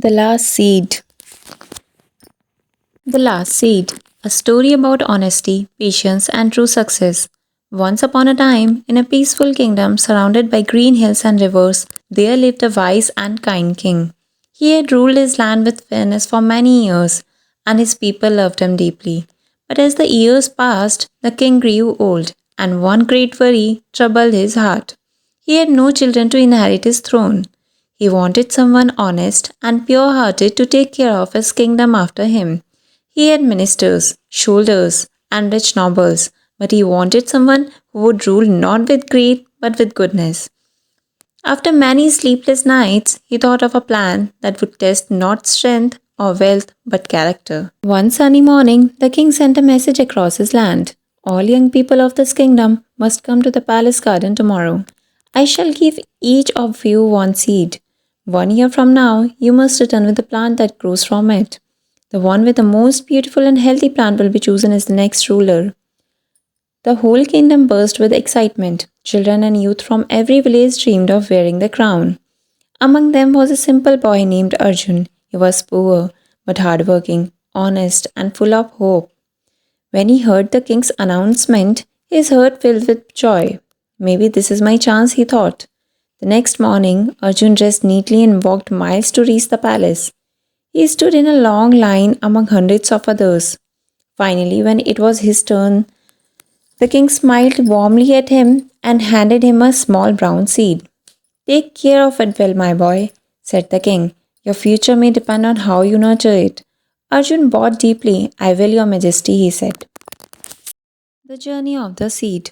The Last Seed. The Last Seed. A story about honesty, patience, and true success. Once upon a time, in a peaceful kingdom surrounded by green hills and rivers, there lived a wise and kind king. He had ruled his land with fairness for many years, and his people loved him deeply. But as the years passed, the king grew old, and one great worry troubled his heart. He had no children to inherit his throne. He wanted someone honest and pure hearted to take care of his kingdom after him. He had ministers, soldiers, and rich nobles, but he wanted someone who would rule not with greed but with goodness. After many sleepless nights, he thought of a plan that would test not strength or wealth but character. One sunny morning, the king sent a message across his land. All young people of this kingdom must come to the palace garden tomorrow. I shall give each of you one seed. 1 year from now, you must return with the plant that grows from it. The one with the most beautiful and healthy plant will be chosen as the next ruler. The whole kingdom burst with excitement. Children and youth from every village dreamed of wearing the crown. Among them was a simple boy named Arjun. He was poor, but hardworking, honest, and full of hope. When he heard the king's announcement, his heart filled with joy. Maybe this is my chance, he thought. The next morning, Arjun dressed neatly and walked miles to reach the palace. He stood in a long line among hundreds of others. Finally, when it was his turn, the king smiled warmly at him and handed him a small brown seed. Take care of it well, my boy, said the king. Your future may depend on how you nurture it. Arjun bowed deeply. I will, your majesty, he said. The journey of the seed.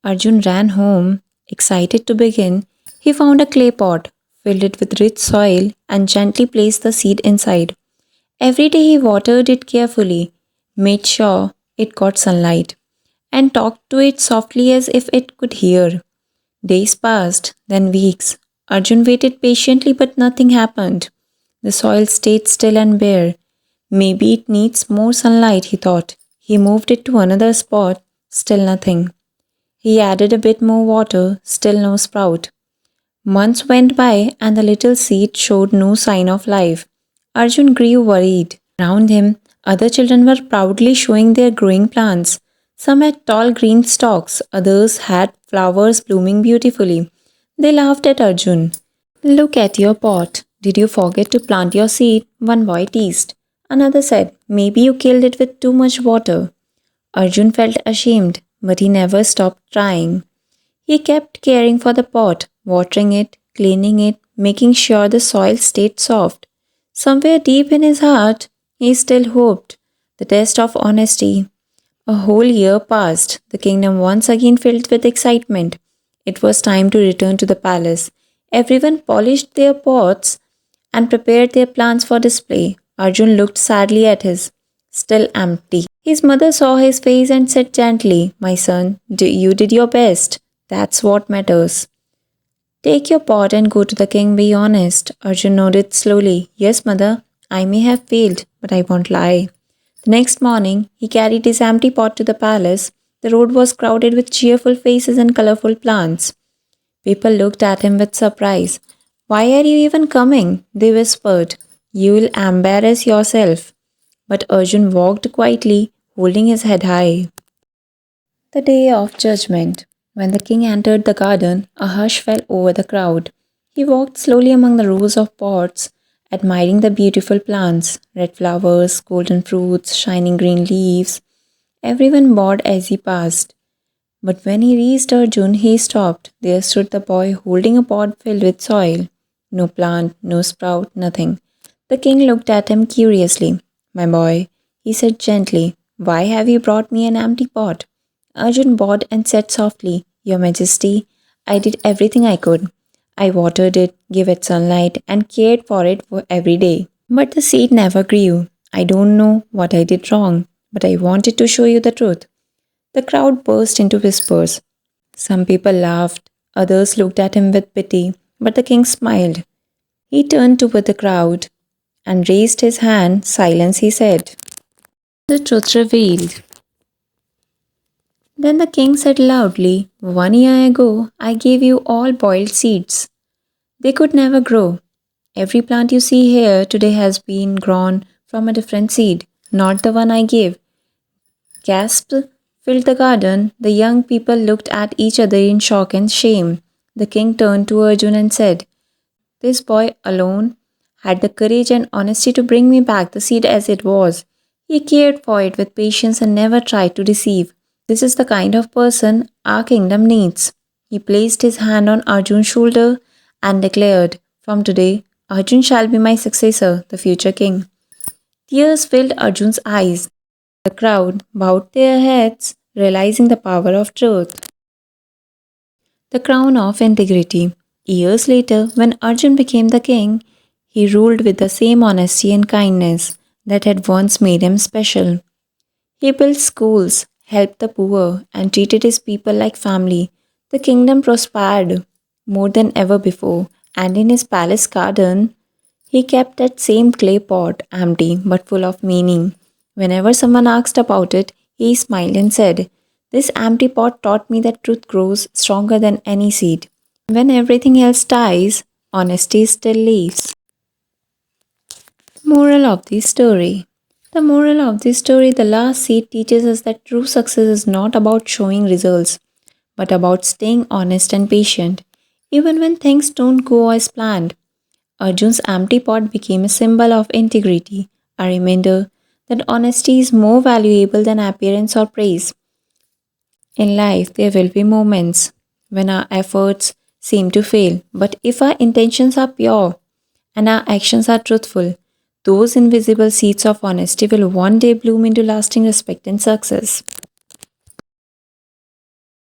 Arjun ran home, excited to begin. He found a clay pot, filled it with rich soil, and gently placed the seed inside. Every day he watered it carefully, made sure it got sunlight, and talked to it softly as if it could hear. Days passed, then weeks. Arjun waited patiently, but nothing happened. The soil stayed still and bare. Maybe it needs more sunlight, he thought. He moved it to another spot, still nothing. He added a bit more water, still no sprout. Months went by and the little seed showed no sign of life. Arjun grew worried. Around him, other children were proudly showing their growing plants. Some had tall green stalks, others had flowers blooming beautifully. They laughed at Arjun. Look at your pot. Did you forget to plant your seed? One boy teased. Another said, maybe you killed it with too much water. Arjun felt ashamed, but he never stopped trying. He kept caring for the pot, watering it, cleaning it, making sure the soil stayed soft. Somewhere deep in his heart, he still hoped. The test of honesty. A whole year passed, the kingdom once again filled with excitement. It was time to return to the palace. Everyone polished their pots and prepared their plants for display. Arjun looked sadly at his, still empty. His mother saw his face and said gently, my son, you did your best. That's what matters. Take your pot and go to the king, be honest. Arjun nodded slowly. Yes, mother, I may have failed, but I won't lie. The next morning, he carried his empty pot to the palace. The road was crowded with cheerful faces and colorful plants. People looked at him with surprise. Why are you even coming? They whispered. You will embarrass yourself. But Arjun walked quietly, holding his head high. The day of judgment. When the king entered the garden, a hush fell over the crowd. He walked slowly among the rows of pots, admiring the beautiful plants, red flowers, golden fruits, shining green leaves. Everyone bowed as he passed. But when he reached Arjun, he stopped. There stood the boy holding a pot filled with soil. No plant, no sprout, nothing. The king looked at him curiously. My boy, he said gently, why have you brought me an empty pot? Arjun bowed and said softly, Your Majesty, I did everything I could. I watered it, gave it sunlight, and cared for it for every day. But the seed never grew. I don't know what I did wrong, but I wanted to show you the truth. The crowd burst into whispers. Some people laughed, others looked at him with pity, but the king smiled. He turned toward the crowd and raised his hand. Silence, he said. The truth revealed. Then the king said loudly, 1 year ago, I gave you all boiled seeds. They could never grow. Every plant you see here today has been grown from a different seed, not the one I gave. Gasps filled the garden. The young people looked at each other in shock and shame. The king turned to Arjun and said, "This boy alone had the courage and honesty to bring me back the seed as it was. He cared for it with patience and never tried to deceive. This is the kind of person our kingdom needs." He placed his hand on Arjun's shoulder and declared, "From today, Arjun shall be my successor, the future king." Tears filled Arjun's eyes. The crowd bowed their heads, realizing the power of truth. The crown of integrity. Years later, when Arjun became the king, he ruled with the same honesty and kindness that had once made him special. He built schools, helped the poor, and treated his people like family. The kingdom prospered more than ever before, and in his palace garden, he kept that same clay pot empty but full of meaning. Whenever someone asked about it, he smiled and said, "This empty pot taught me that truth grows stronger than any seed. When everything else dies, honesty still lives." Moral of the story. The moral of the story, The Last Seed, teaches us that true success is not about showing results, but about staying honest and patient, even when things don't go as planned. Arjun's empty pot became a symbol of integrity, a reminder that honesty is more valuable than appearance or praise. In life, there will be moments when our efforts seem to fail, but if our intentions are pure and our actions are truthful, those invisible seeds of honesty will one day bloom into lasting respect and success.